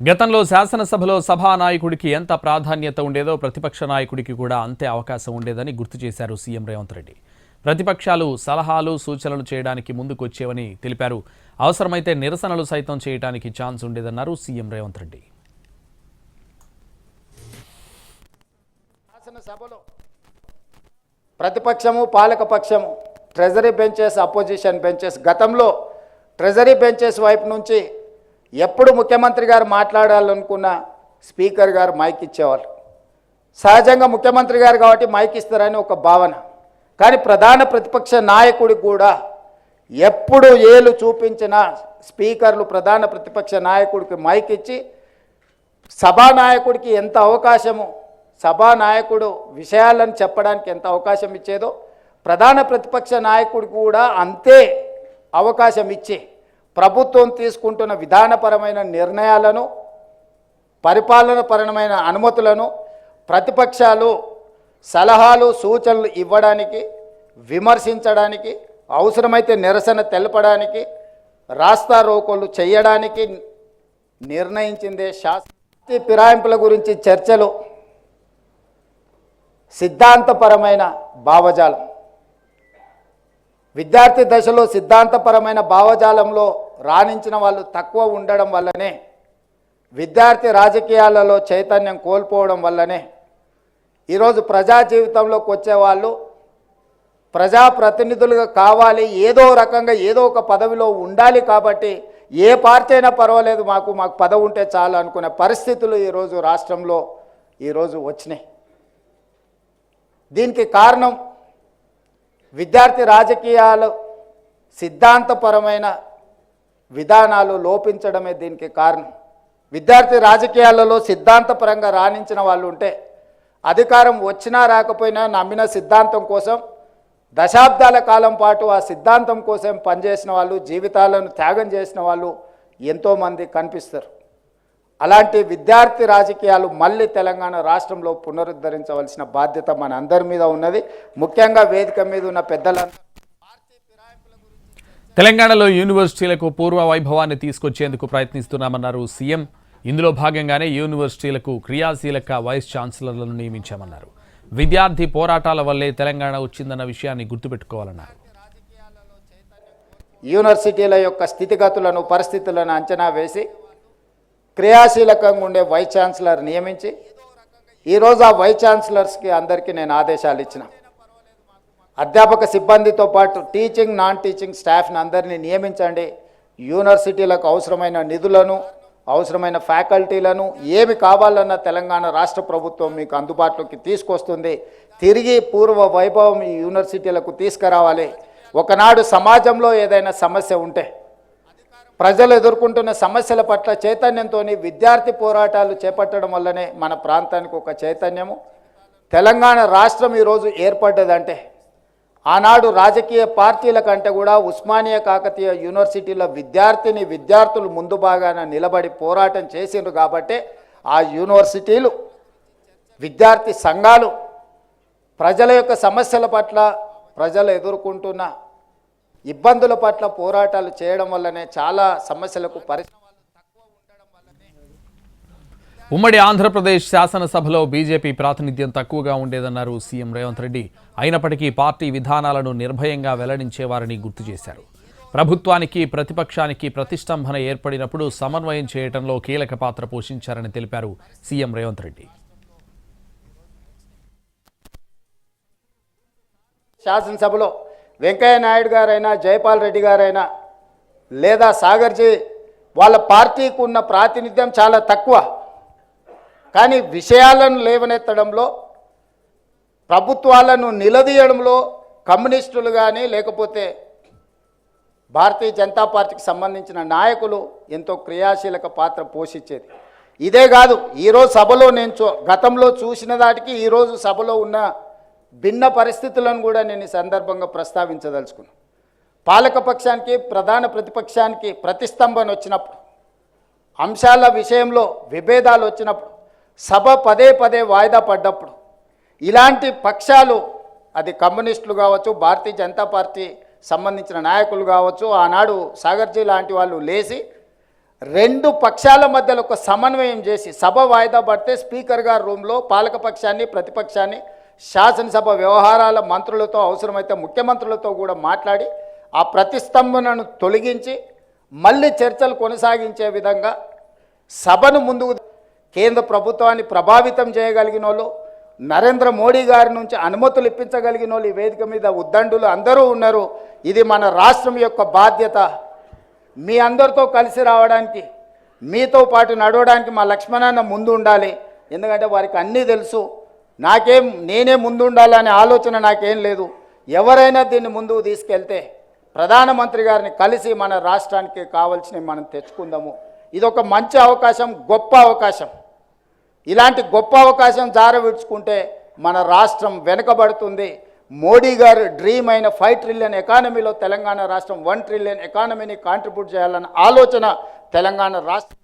గతంలో శాసనసభలో సభానాయకుడికి ఎంత ప్రాధాన్యత ఉండేదో ప్రతిపక్ష నాయకుడికి కూడా అంతే అవకాశం ఉండేదని గుర్తు చేశారు సీఎం రేవంత్ రెడ్డి. ప్రతిపక్షాలు సలహాలు సూచనలు చేయడానికి ముందుకొచ్చేవని తెలిపారు. అవసరమైతే నిరసనలు సైతం చేయడానికి ఛాన్స్ ఉండేదన్నారు సీఎం రేవంత్ రెడ్డి. శాసనసభలో ప్రతిపక్షము పాలకపక్షము ట్రెజరీ బెంచెస్ అపోజిషన్ బెంచెస్ గతంలో ట్రెజరీ బెంచెస్ వైపు నుంచి ఎప్పుడు ముఖ్యమంత్రి గారు మాట్లాడాలనుకున్న స్పీకర్ గారు మైక్ ఇచ్చేవాళ్ళు. సహజంగా ముఖ్యమంత్రి గారు కాబట్టి మైక్ ఇస్తారని ఒక భావన. కానీ ప్రధాన ప్రతిపక్ష నాయకుడికి కూడా ఎప్పుడు ఏలు చూపించిన స్పీకర్లు ప్రధాన ప్రతిపక్ష నాయకుడికి మైక్ ఇచ్చి సభానాయకుడికి ఎంత అవకాశము, సభానాయకుడు విషయాలను చెప్పడానికి ఎంత అవకాశం ఇచ్చేదో ప్రధాన ప్రతిపక్ష నాయకుడికి కూడా అంతే అవకాశం ఇచ్చి ప్రభుత్వం తీసుకుంటున్న విధానపరమైన నిర్ణయాలను, పరిపాలనపరమైన అనుమతులను ప్రతిపక్షాలు సలహాలు సూచనలు ఇవ్వడానికి, విమర్శించడానికి, అవసరమైతే నిరసన తెలపడానికి, రాస్తా రోకోలు చేయడానికి నిర్ణయించిందే శాస్త్రీయ ఫిరాయింపుల గురించి చర్చలు సిద్ధాంతపరమైన భావజాలం. విద్యార్థి దశలో సిద్ధాంతపరమైన భావజాలంలో రాణించిన వాళ్ళు తక్కువ ఉండడం వల్లనే, విద్యార్థి రాజకీయాలలో చైతన్యం కోల్పోవడం వల్లనే ఈరోజు ప్రజా జీవితంలోకి వచ్చేవాళ్ళు ప్రజాప్రతినిధులుగా కావాలి, ఏదో రకంగా ఏదో ఒక పదవిలో ఉండాలి. కాబట్టి ఏ పార్టీ అయినా పర్వాలేదు, మాకు పదవి ఉంటే చాలు అనుకునే పరిస్థితులు ఈరోజు రాష్ట్రంలో ఈరోజు వచ్చినాయి. దీనికి కారణం విద్యార్థి రాజకీయాలు సిద్ధాంతపరమైన విధానాలు లోపించడమే దీనికి కారణం. విద్యార్థి రాజకీయాలలో సిద్ధాంతపరంగా రాణించిన వాళ్ళు ఉంటే, అధికారం వచ్చినా రాకపోయినా నమ్మిన సిద్ధాంతం కోసం దశాబ్దాల కాలం పాటు ఆ సిద్ధాంతం కోసం పనిచేసిన వాళ్ళు, జీవితాలను త్యాగం చేసిన వాళ్ళు ఎంతోమంది కనిపిస్తారు. అలాంటి విద్యార్థి రాజకీయాలు మళ్ళీ తెలంగాణ రాష్ట్రంలో పునరుద్ధరించవలసిన బాధ్యత మన అందరి మీద ఉన్నది. ముఖ్యంగా వేదిక మీద ఉన్న పెద్దలందరూ తెలంగాణలో యూనివర్సిటీలకు పూర్వ వైభవాన్ని తీసుకొచ్చేందుకు ప్రయత్నిస్తున్నామన్నారు సీఎం. ఇందులో భాగంగానే యూనివర్సిటీలకు క్రియాశీలక వైస్ ఛాన్సలర్లను నియమించామన్నారు. విద్యార్థి పోరాటాల వల్లే తెలంగాణ వచ్చిందన్న విషయాన్ని గుర్తుపెట్టుకోవాలన్నారు. యూనివర్సిటీల యొక్క స్థితిగతులను, పరిస్థితులను అంచనా వేసి క్రియాశీలకంగా ఉండే వైస్ ఛాన్సలర్ నియమించి ఈరోజు ఆ వైస్ ఛాన్సలర్స్కి అందరికీ నేను ఆదేశాలు ఇచ్చిన. అధ్యాపక సిబ్బందితో పాటు టీచింగ్, నాన్ టీచింగ్ స్టాఫ్ని అందరినీ నియమించండి. యూనివర్సిటీలకు అవసరమైన నిధులను, అవసరమైన ఫ్యాకల్టీలను ఏమి కావాలన్న తెలంగాణ రాష్ట్ర ప్రభుత్వం మీకు అందుబాటులోకి తీసుకొస్తుంది. తిరిగి పూర్వ వైభవం ఈ యూనివర్సిటీలకు తీసుకురావాలి. ఒకనాడు సమాజంలో ఏదైనా సమస్య ఉంటే, ప్రజలు ఎదుర్కొంటున్న సమస్యల పట్ల చైతన్యంతో విద్యార్థి పోరాటాలు చేపట్టడం వల్లనే మన ప్రాంతానికి ఒక చైతన్యము. తెలంగాణ రాష్ట్రం ఈరోజు ఏర్పడ్డదంటే ఆనాడు రాజకీయ పార్టీల కంటే కూడా ఉస్మానియా కాకతీయ యూనివర్సిటీల విద్యార్థులు ముందు భాగాన నిలబడి పోరాటం చేసిండ్రు. కాబట్టి ఆ యూనివర్సిటీలు, విద్యార్థి సంఘాలు ప్రజల యొక్క సమస్యల పట్ల, ప్రజలు ఎదుర్కొంటున్న ఇబ్బందుల పట్ల పోరాటాలు చేయడం వల్లనే చాలా సమస్యలకు ఉమ్మడి ఆంధ్రప్రదేశ్ శాసనసభలో బీజేపీ ప్రాతినిధ్యం తక్కువగా ఉండేదన్నారు సీఎం రేవంత్ రెడ్డి. అయినప్పటికీ పార్టీ విధానాలను నిర్భయంగా వెల్లడించేవారని గుర్తు చేశారు. ప్రభుత్వానికి, ప్రతిపక్షానికి ప్రతిష్టంభన ఏర్పడినప్పుడు సమన్వయం చేయడంలో కీలక పాత్ర పోషించారని తెలిపారు సీఎం రేవంత్ రెడ్డి. శాసనసభలో వెంకయ్య నాయుడు గారైనా, జైపాల్ రెడ్డి గారైనా లేదా సాగర్జీ వాళ్ళ పార్టీకి ఉన్న ప్రాతినిధ్యం చాలా తక్కువ. కానీ విషయాలను లేవనెత్తడంలో, ప్రభుత్వాలను నిలదీయడంలో కమ్యూనిస్టులు కానీ లేకపోతే భారతీయ జనతా పార్టీకి సంబంధించిన నాయకులు ఎంతో క్రియాశీలక పాత్ర పోషించేది. ఇదే కాదు, ఈరోజు సభలో నేను గతంలో చూసిన దాటికి ఈరోజు సభలో ఉన్న భిన్న పరిస్థితులను కూడా నేను ఈ సందర్భంగా ప్రస్తావించదలుచుకున్నాను. పాలకపక్షానికి, ప్రధాన ప్రతిపక్షానికి ప్రతిష్టంభన వచ్చినప్పుడు, అంశాల విషయంలో విభేదాలు వచ్చినప్పుడు, సభ పదే పదే వాయిదా పడ్డప్పుడు ఇలాంటి పక్షాలు, అది కమ్యూనిస్టులు కావచ్చు, భారతీయ జనతా పార్టీ సంబంధించిన నాయకులు కావచ్చు, ఆనాడు సాగర్జీ లాంటి వాళ్ళు లేచి రెండు పక్షాల మధ్యలో ఒక సమన్వయం చేసి సభ వాయిదా పడితే స్పీకర్ గారి రూమ్లో పాలకపక్షాన్ని ప్రతిపక్షాన్ని శాసనసభ వ్యవహారాల మంత్రులతో అవసరమైతే ముఖ్యమంత్రులతో కూడా మాట్లాడి ఆ ప్రతిస్తంభనను తొలగించి మళ్ళీ చర్చలు కొనసాగించే విధంగా సభను ముందుకు కేంద్ర ప్రభుత్వాన్ని ప్రభావితం చేయగలిగిన వాళ్ళు నరేంద్ర మోడీ గారి నుంచి అనుమతులు ఇప్పించగలిగిన వాళ్ళు ఈ వేదిక మీద ఉద్దండులు అందరూ ఉన్నారు. ఇది మన రాష్ట్రం యొక్క బాధ్యత. మీ అందరితో కలిసి రావడానికి మీతో పాటు నడవడానికి మా లక్ష్మణన్న ముందు ఉండాలి. ఎందుకంటే వారికి అన్నీ తెలుసు. నేనే ముందు ఉండాలనే ఆలోచన నాకేం లేదు. ఎవరైనా దీన్ని ముందుకు తీసుకెళ్తే ప్రధానమంత్రి గారిని కలిసి మన రాష్ట్రానికి కావాల్సినవి మనం తెచ్చుకుందాము. ఇదొక మంచి అవకాశం, గొప్ప అవకాశం. ఇలాంటి గొప్ప అవకాశం జారవిడ్చుకుంటే మన రాష్ట్రం వెనుకబడుతుంది. మోడీ గారు డ్రీమ్ అయిన 5 ట్రిలియన్ ఎకానమీలో తెలంగాణ రాష్ట్రం 1 ట్రిలియన్ ఎకానమీని కాంట్రిబ్యూట్ చేయాలన్న ఆలోచన తెలంగాణ రాష్ట్రం